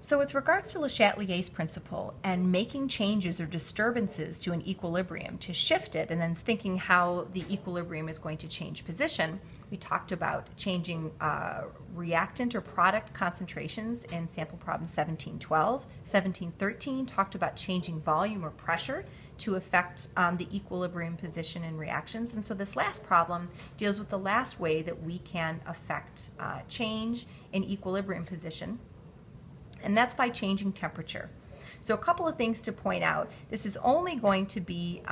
So with regards to Le Chatelier's principle and making changes or disturbances to an equilibrium to shift it and then thinking how the equilibrium is going to change position, we talked about changing reactant or product concentrations in sample problem 1712. 1713 talked about changing volume or pressure to affect the equilibrium position in reactions. And so this last problem deals with the last way that we can affect change in equilibrium position, and that's by changing temperature. So a couple of things to point out. This is only going to be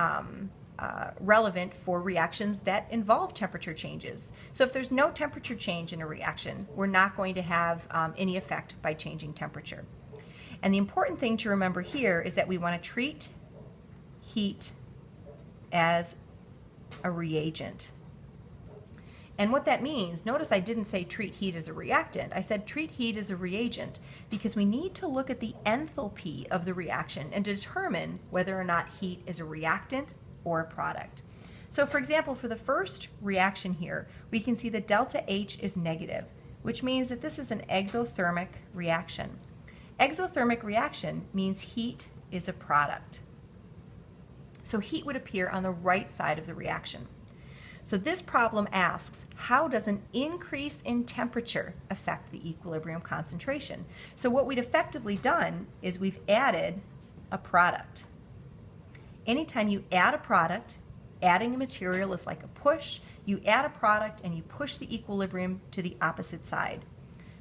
relevant for reactions that involve temperature changes. So if there's no temperature change in a reaction, we're not going to have any effect by changing temperature. And the important thing to remember here is that we want to treat heat as a reagent. And what that means, notice I didn't say treat heat as a reactant. I said treat heat as a reagent because we need to look at the enthalpy of the reaction and determine whether or not heat is a reactant or a product. So for example, for the first reaction here, we can see that delta H is negative, which means that this is an exothermic reaction. Exothermic reaction means heat is a product. So heat would appear on the right side of the reaction. So this problem asks, how does an increase in temperature affect the equilibrium concentration? So what we'd effectively done is we've added a product. Anytime you add a product, adding a material is like a push. You add a product and you push the equilibrium to the opposite side.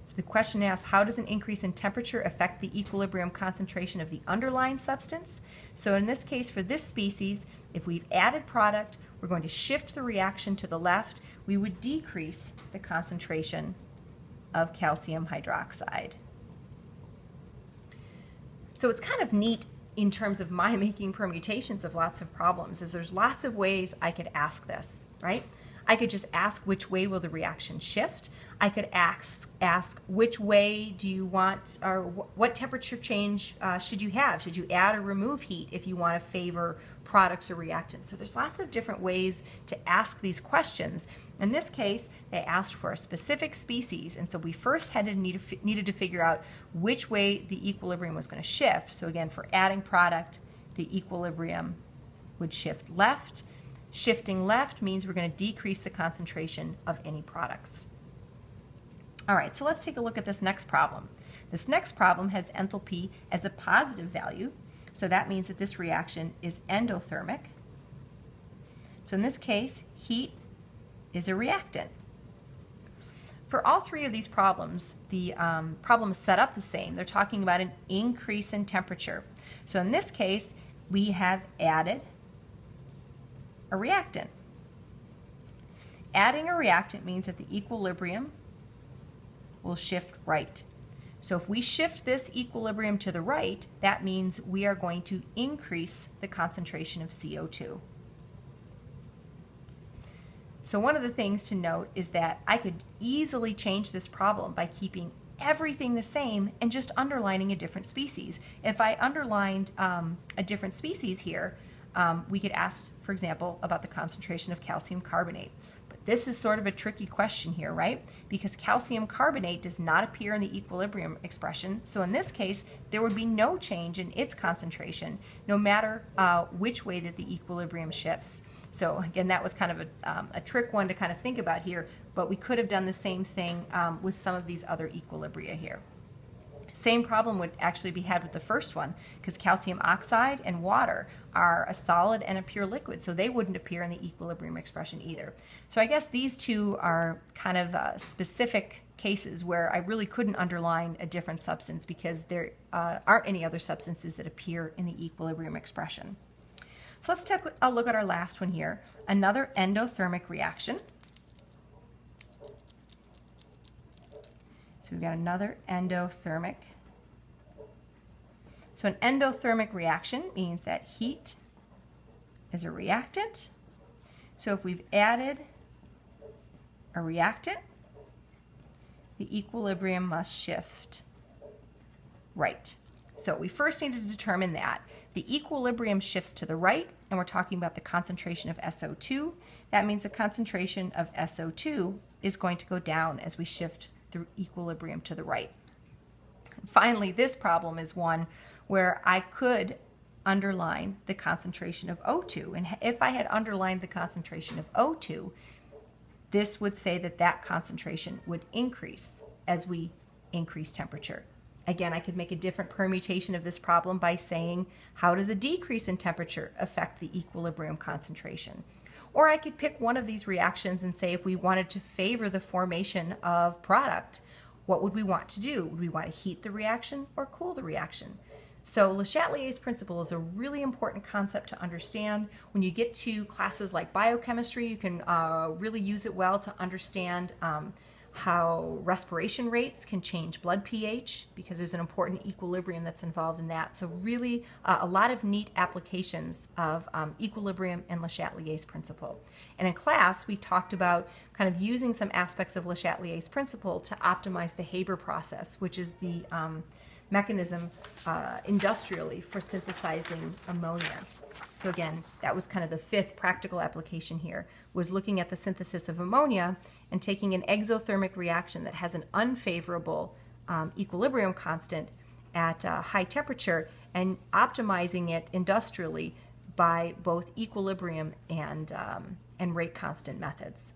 So the question asks, how does an increase in temperature affect the equilibrium concentration of the underlying substance? So in this case, for this species, if we've added product, we're going to shift the reaction to the left. We would decrease the concentration of calcium hydroxide. So it's kind of neat in terms of my making permutations of lots of problems, is there's lots of ways I could ask this, right? I could just ask which way will the reaction shift. I could ask which way do you want, or what temperature change should you have? Should you add or remove heat if you want to favor products or reactants? So there's lots of different ways to ask these questions. In this case, they asked for a specific species, and so we first needed to figure out which way the equilibrium was going to shift. So again, for adding product, the equilibrium would shift left. Shifting left means we're going to decrease the concentration of any products. All right, so let's take a look at this next problem. This next problem has enthalpy as a positive value, so that means that this reaction is endothermic. So in this case, heat is a reactant. For all three of these problems, the problem is set up the same. They're talking about an increase in temperature. So in this case, we have added a reactant. Adding a reactant means that the equilibrium will shift right. So if we shift this equilibrium to the right, that means we are going to increase the concentration of CO2. So one of the things to note is that I could easily change this problem by keeping everything the same and just underlining a different species. If I underlined a different species here, we could ask, for example, about the concentration of calcium carbonate. But this is sort of a tricky question here, right? Because calcium carbonate does not appear in the equilibrium expression. So in this case, there would be no change in its concentration, no matter which way that the equilibrium shifts. So again, that was kind of a trick one to kind of think about here, but we could have done the same thing with some of these other equilibria here. Same problem would actually be had with the first one, because calcium oxide and water are a solid and a pure liquid, so they wouldn't appear in the equilibrium expression either. So I guess these two are kind of specific cases where I really couldn't underline a different substance because there aren't any other substances that appear in the equilibrium expression. So let's take a look at our last one here, another endothermic reaction. So we've got another endothermic. So an endothermic reaction means that heat is a reactant. So if we've added a reactant, the equilibrium must shift right. So we first need to determine that. The equilibrium shifts to the right, and we're talking about the concentration of SO2. That means the concentration of SO2 is going to go down as we shift the equilibrium to the right. finally, this problem is one where I could underline the concentration of O2. And if I had underlined the concentration of O2, this would say that that concentration would increase as we increase temperature. Again, I could make a different permutation of this problem by saying, how does a decrease in temperature affect the equilibrium concentration? Or I could pick one of these reactions and say, if we wanted to favor the formation of product, what would we want to do? Would we want to heat the reaction or cool the reaction? So Le Chatelier's principle is a really important concept to understand. When you get to classes like biochemistry, you can really use it well to understand how respiration rates can change blood pH, because there's an important equilibrium that's involved in that. So really a lot of neat applications of equilibrium and Le Chatelier's principle. And in class, we talked about kind of using some aspects of Le Chatelier's principle to optimize the Haber process, which is the mechanism industrially for synthesizing ammonia. So again, that was kind of the fifth practical application here, was looking at the synthesis of ammonia and taking an exothermic reaction that has an unfavorable equilibrium constant at high temperature and optimizing it industrially by both equilibrium and rate constant methods.